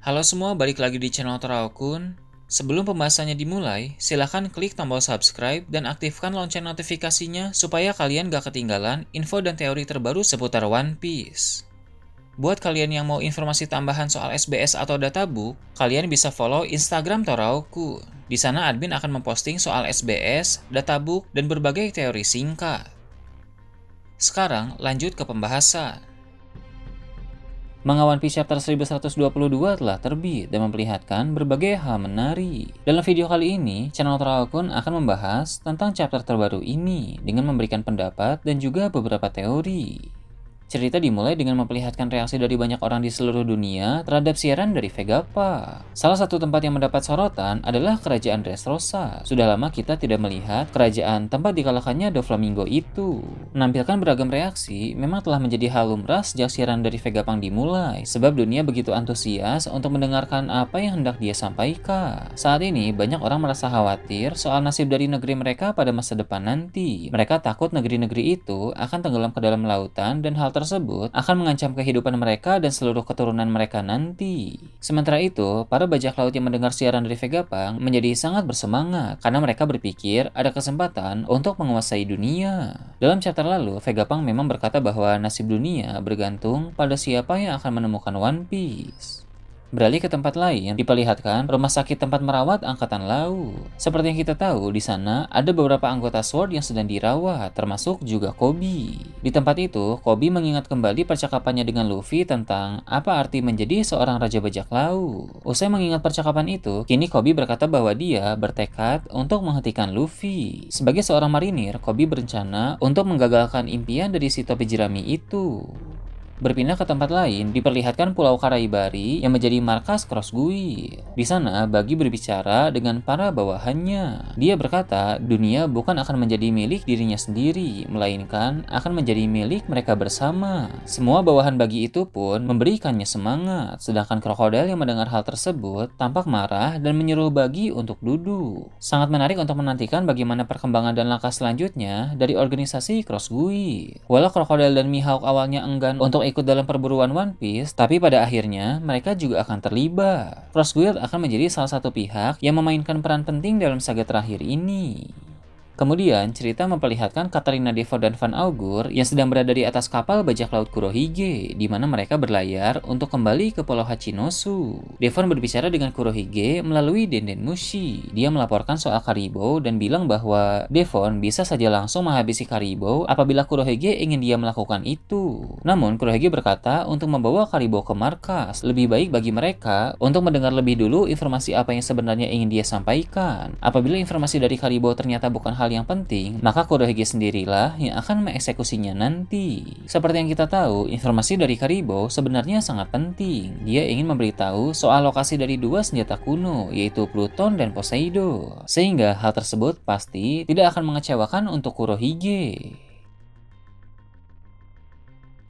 Halo semua, balik lagi di channel Teraokun. Sebelum pembahasannya dimulai, silahkan klik tombol subscribe dan aktifkan lonceng notifikasinya supaya kalian gak ketinggalan info dan teori terbaru seputar One Piece. Buat kalian yang mau informasi tambahan soal SBS atau databook, kalian bisa follow Instagram Teraokun. Di sana admin akan memposting soal SBS, databook, dan berbagai teori singkat. Sekarang lanjut ke pembahasan. Manga One Piece Chapter 1122 telah terbit dan memperlihatkan berbagai hal menarik. Dalam video kali ini, channel Teraokun akan membahas tentang chapter terbaru ini dengan memberikan pendapat dan juga beberapa teori. Cerita dimulai dengan memperlihatkan reaksi dari banyak orang di seluruh dunia terhadap siaran dari Vegapunk. Salah satu tempat yang mendapat sorotan adalah kerajaan Dressrosa. Sudah lama kita tidak melihat kerajaan tempat dikalahkannya Doflamingo itu. Menampilkan beragam reaksi memang telah menjadi hal lumrah sejak siaran dari Vegapunk dimulai, sebab dunia begitu antusias untuk mendengarkan apa yang hendak dia sampaikan. Saat ini banyak orang merasa khawatir soal nasib dari negeri mereka pada masa depan nanti. Mereka takut negeri-negeri itu akan tenggelam ke dalam lautan dan hal tersebut akan mengancam kehidupan mereka dan seluruh keturunan mereka nanti. Sementara itu, para bajak laut yang mendengar siaran dari Vegapunk menjadi sangat bersemangat karena mereka berpikir ada kesempatan untuk menguasai dunia. Dalam chapter lalu, Vegapunk memang berkata bahwa nasib dunia bergantung pada siapa yang akan menemukan One Piece. Beralih ke tempat lain, diperlihatkan rumah sakit tempat merawat angkatan laut. Seperti yang kita tahu, di sana ada beberapa anggota SWORD yang sedang dirawat, termasuk juga Koby. Di tempat itu, Koby mengingat kembali percakapannya dengan Luffy tentang apa arti menjadi seorang raja bajak laut. Usai mengingat percakapan itu, kini Koby berkata bahwa dia bertekad untuk menghentikan Luffy. Sebagai seorang marinir, Koby berencana untuk menggagalkan impian dari si topi jerami itu. Berpindah ke tempat lain, diperlihatkan Pulau Karaibari yang menjadi markas Cross Gui. Di sana, Buggy berbicara dengan para bawahannya. Dia berkata, dunia bukan akan menjadi milik dirinya sendiri, melainkan akan menjadi milik mereka bersama. Semua bawahan Buggy itu pun memberikannya semangat, sedangkan krokodil yang mendengar hal tersebut tampak marah dan menyuruh Buggy untuk duduk. Sangat menarik untuk menantikan bagaimana perkembangan dan langkah selanjutnya dari organisasi Cross Gui. Walau krokodil dan Mihawk awalnya enggan untuk ikut dalam perburuan One Piece, tapi pada akhirnya mereka juga akan terlibat. Cross Guild akan menjadi salah satu pihak yang memainkan peran penting dalam saga terakhir ini. Kemudian, cerita memperlihatkan Katarina Devon dan Van Augur yang sedang berada di atas kapal bajak laut Kurohige, di mana mereka berlayar untuk kembali ke Pulau Hachinosu. Devon berbicara dengan Kurohige melalui Denden Mushi. Dia melaporkan soal Karibou dan bilang bahwa Devon bisa saja langsung menghabisi Karibou apabila Kurohige ingin dia melakukan itu. Namun, Kurohige berkata untuk membawa Karibou ke markas. Lebih baik bagi mereka untuk mendengar lebih dulu informasi apa yang sebenarnya ingin dia sampaikan. Apabila informasi dari Karibou ternyata bukan hal yang penting, maka Kurohige sendirilah yang akan mengeksekusinya nanti. Seperti yang kita tahu, informasi dari Karibou sebenarnya sangat penting. Dia ingin memberitahu soal lokasi dari dua senjata kuno, yaitu Pluton dan Poseidon. Sehingga hal tersebut pasti tidak akan mengecewakan untuk Kurohige.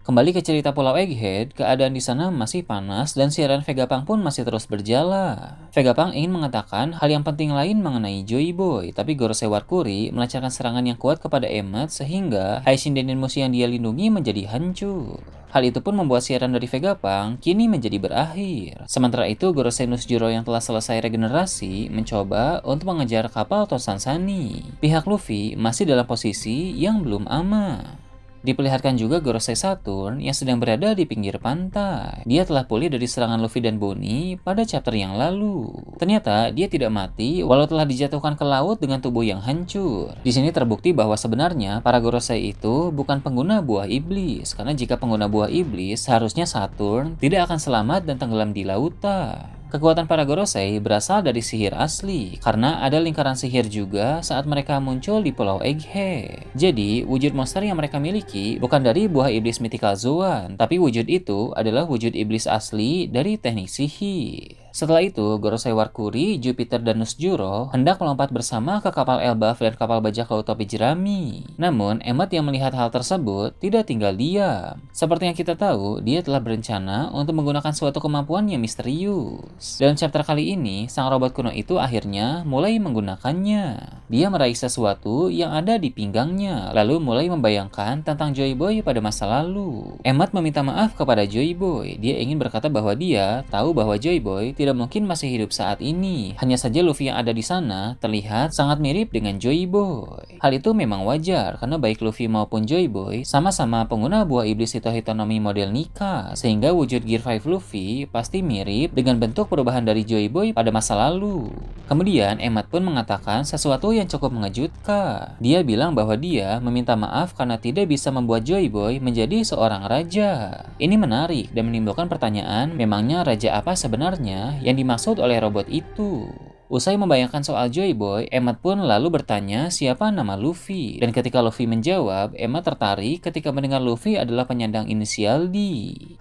Kembali ke cerita Pulau Egghead, keadaan di sana masih panas dan siaran Vegapunk pun masih terus berjalan. Vegapunk ingin mengatakan hal yang penting lain mengenai Joy Boy, tapi Gorosei Warkuri melancarkan serangan yang kuat kepada Emmet sehingga Haishin Denden Mushi yang dia lindungi menjadi hancur. Hal itu pun membuat siaran dari Vegapunk kini menjadi berakhir. Sementara itu, Gorosei Nusjuro yang telah selesai regenerasi mencoba untuk mengejar kapal Tosansani. Pihak Luffy masih dalam posisi yang belum aman. Diperlihatkan juga Gorosei Saturn yang sedang berada di pinggir pantai. Dia telah pulih dari serangan Luffy dan Bonnie pada chapter yang lalu. Ternyata dia tidak mati walau telah dijatuhkan ke laut dengan tubuh yang hancur. Di sini terbukti bahwa sebenarnya para Gorosei itu bukan pengguna buah iblis, karena jika pengguna buah iblis, seharusnya Saturn tidak akan selamat dan tenggelam di lautan. Kekuatan para Gorosei berasal dari sihir asli, karena ada lingkaran sihir juga saat mereka muncul di Pulau Egghead. Jadi, wujud monster yang mereka miliki bukan dari buah iblis Mythical Zoan, tapi wujud itu adalah wujud iblis asli dari teknik sihir. Setelah itu, Gorosei Warkuri, Jupiter, dan Nusjuro hendak melompat bersama ke kapal Elbaf dan kapal bajak laut topi jerami. Namun, Emmet yang melihat hal tersebut tidak tinggal diam. Seperti yang kita tahu, dia telah berencana untuk menggunakan suatu kemampuan yang misterius. Dalam chapter kali ini, sang robot kuno itu akhirnya mulai menggunakannya. Dia meraih sesuatu yang ada di pinggangnya, lalu mulai membayangkan tentang Joy Boy pada masa lalu. Emmet meminta maaf kepada Joy Boy. Dia ingin berkata bahwa dia tahu bahwa Joy Boy tidak mungkin masih hidup saat ini. Hanya saja Luffy yang ada di sana terlihat sangat mirip dengan Joy Boy. Hal itu memang wajar karena baik Luffy maupun Joy Boy sama-sama pengguna buah iblis Hitohitonomi model Nika, sehingga wujud Gear 5 Luffy pasti mirip dengan bentuk perubahan dari Joy Boy pada masa lalu. Kemudian Emmet pun mengatakan sesuatu yang cukup mengejutkan. Dia bilang bahwa dia meminta maaf karena tidak bisa membuat Joy Boy menjadi seorang raja. Ini menarik dan menimbulkan pertanyaan, memangnya raja apa sebenarnya yang dimaksud oleh robot itu? Usai membayangkan soal Joy Boy, Emmet pun lalu bertanya siapa nama Luffy. Dan ketika Luffy menjawab, Emmet tertarik ketika mendengar Luffy adalah penyandang inisial D.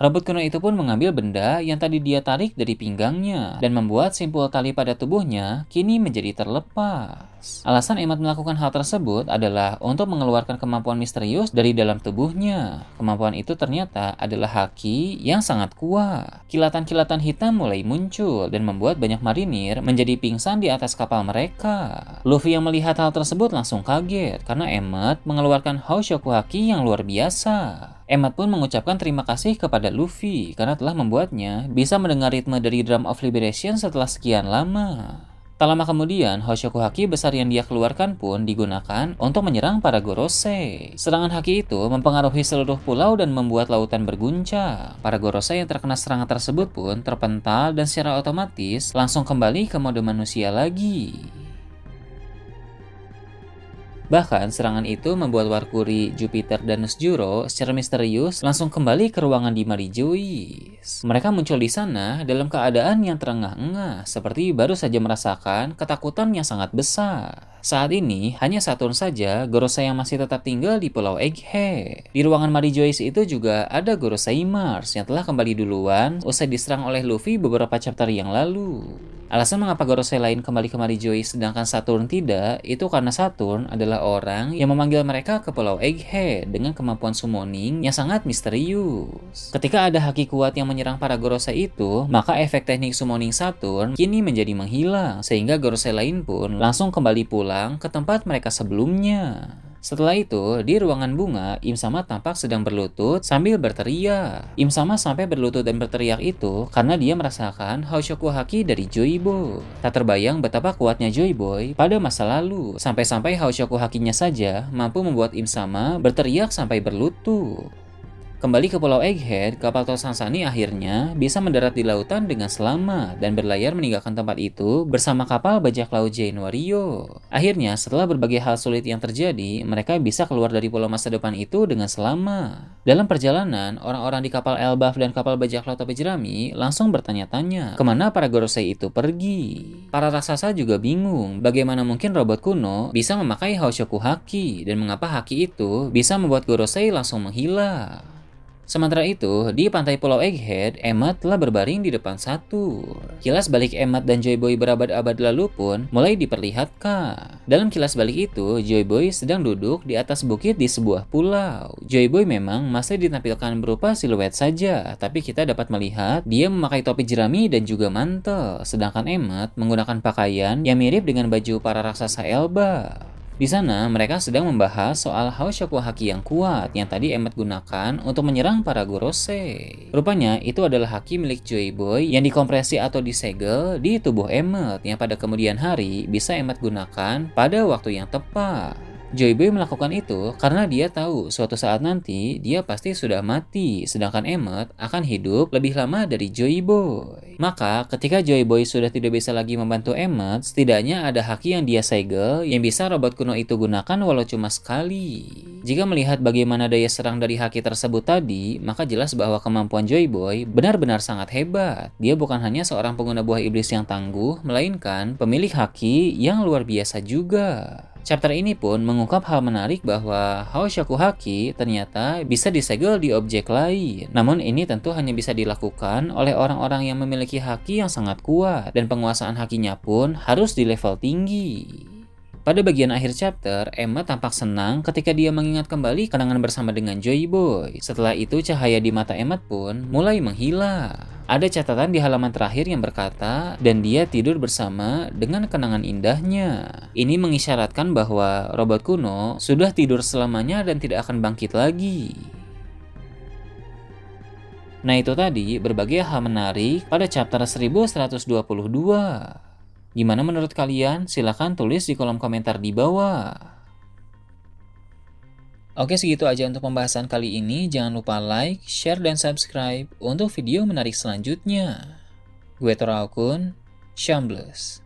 Robot kuno itu pun mengambil benda yang tadi dia tarik dari pinggangnya dan membuat simpul tali pada tubuhnya kini menjadi terlepas. Alasan Emmet melakukan hal tersebut adalah untuk mengeluarkan kemampuan misterius dari dalam tubuhnya. Kemampuan itu ternyata adalah haki yang sangat kuat. Kilatan-kilatan hitam mulai muncul dan membuat banyak marinir menjadi pingsan di atas kapal mereka. Luffy yang melihat hal tersebut langsung kaget karena Emmet mengeluarkan Haoshoku Haki yang luar biasa. Emmet pun mengucapkan terima kasih kepada Luffy karena telah membuatnya bisa mendengar ritme dari Drum of Liberation setelah sekian lama. Tak lama kemudian, Haoshoku Haki besar yang dia keluarkan pun digunakan untuk menyerang para Gorosei. Serangan haki itu mempengaruhi seluruh pulau dan membuat lautan berguncang. Para Gorosei yang terkena serangan tersebut pun terpental dan secara otomatis langsung kembali ke mode manusia lagi. Bahkan serangan itu membuat Warkuri, Jupiter, dan Nusjuro secara misterius langsung kembali ke ruangan di Marijois. Mereka muncul di sana dalam keadaan yang terengah-engah, seperti baru saja merasakan ketakutan yang sangat besar. Saat ini, hanya Saturn saja Gorosei yang masih tetap tinggal di Pulau Egghead. Di ruangan Marijois itu juga ada Gorosei Mars yang telah kembali duluan usai diserang oleh Luffy beberapa chapter yang lalu. Alasan mengapa Gorosei lain kembali ke Marijois sedangkan Saturn tidak, itu karena Saturn adalah orang yang memanggil mereka ke Pulau Egghead dengan kemampuan summoning yang sangat misterius. Ketika ada haki kuat yang menyerang para Gorosei itu, maka efek teknik summoning Saturn kini menjadi menghilang, sehingga Gorosei lain pun langsung kembali pulang ke tempat mereka sebelumnya. Setelah itu, di ruangan bunga, Im Sama tampak sedang berlutut sambil berteriak. Im Sama sampai berlutut dan berteriak itu karena dia merasakan Haoshoku Haki dari Joy Boy. Tak terbayang betapa kuatnya Joy Boy pada masa lalu, sampai-sampai Haoshoku Hakinya saja mampu membuat Im Sama berteriak sampai berlutut. Kembali ke Pulau Egghead, kapal Tosansani akhirnya bisa mendarat di lautan dengan selamat dan berlayar meninggalkan tempat itu bersama kapal bajak laut Jane Warrior. Akhirnya, setelah berbagai hal sulit yang terjadi, mereka bisa keluar dari pulau masa depan itu dengan selamat. Dalam perjalanan, orang-orang di kapal Elbaf dan kapal bajak laut topi jerami langsung bertanya-tanya kemana para Gorosei itu pergi. Para raksasa juga bingung bagaimana mungkin robot kuno bisa memakai Haoshoku Haki dan mengapa haki itu bisa membuat Gorosei langsung menghilang. Sementara itu, di pantai Pulau Egghead, Emmet telah berbaring di depan Saturn. Kilas balik Emmet dan Joy Boy berabad-abad lalu pun mulai diperlihatkan. Dalam kilas balik itu, Joy Boy sedang duduk di atas bukit di sebuah pulau. Joy Boy memang masih ditampilkan berupa siluet saja, tapi kita dapat melihat dia memakai topi jerami dan juga mantel, sedangkan Emmet menggunakan pakaian yang mirip dengan baju para raksasa Elba. Di sana, mereka sedang membahas soal Haoshoku Haki yang kuat yang tadi Emmet gunakan untuk menyerang para Gorosei. Rupanya, itu adalah haki milik Joy Boy yang dikompresi atau disegel di tubuh Emmet yang pada kemudian hari bisa Emmet gunakan pada waktu yang tepat. Joy Boy melakukan itu karena dia tahu suatu saat nanti dia pasti sudah mati, sedangkan Emmet akan hidup lebih lama dari Joy Boy. Maka ketika Joy Boy sudah tidak bisa lagi membantu Emmet, setidaknya ada haki yang dia segel yang bisa robot kuno itu gunakan walau cuma sekali. Jika melihat bagaimana daya serang dari haki tersebut tadi, maka jelas bahwa kemampuan Joy Boy benar-benar sangat hebat. Dia bukan hanya seorang pengguna buah iblis yang tangguh, melainkan pemilik haki yang luar biasa juga. Chapter ini pun mengungkap hal menarik bahwa Haoshaku Haki ternyata bisa disegel di objek lain. Namun ini tentu hanya bisa dilakukan oleh orang-orang yang memiliki haki yang sangat kuat, dan penguasaan hakinya pun harus di level tinggi. Pada bagian akhir chapter, Emma tampak senang ketika dia mengingat kembali kenangan bersama dengan Joy Boy. Setelah itu, cahaya di mata Emma pun mulai menghilang. Ada catatan di halaman terakhir yang berkata, dan dia tidur bersama dengan kenangan indahnya. Ini mengisyaratkan bahwa robot kuno sudah tidur selamanya dan tidak akan bangkit lagi. Nah, itu tadi berbagai hal menarik pada chapter 1122. Gimana menurut kalian? Silahkan tulis di kolom komentar di bawah. Oke, segitu aja untuk pembahasan kali ini. Jangan lupa like, share, dan subscribe untuk video menarik selanjutnya. Gue Toraokun, Shambles.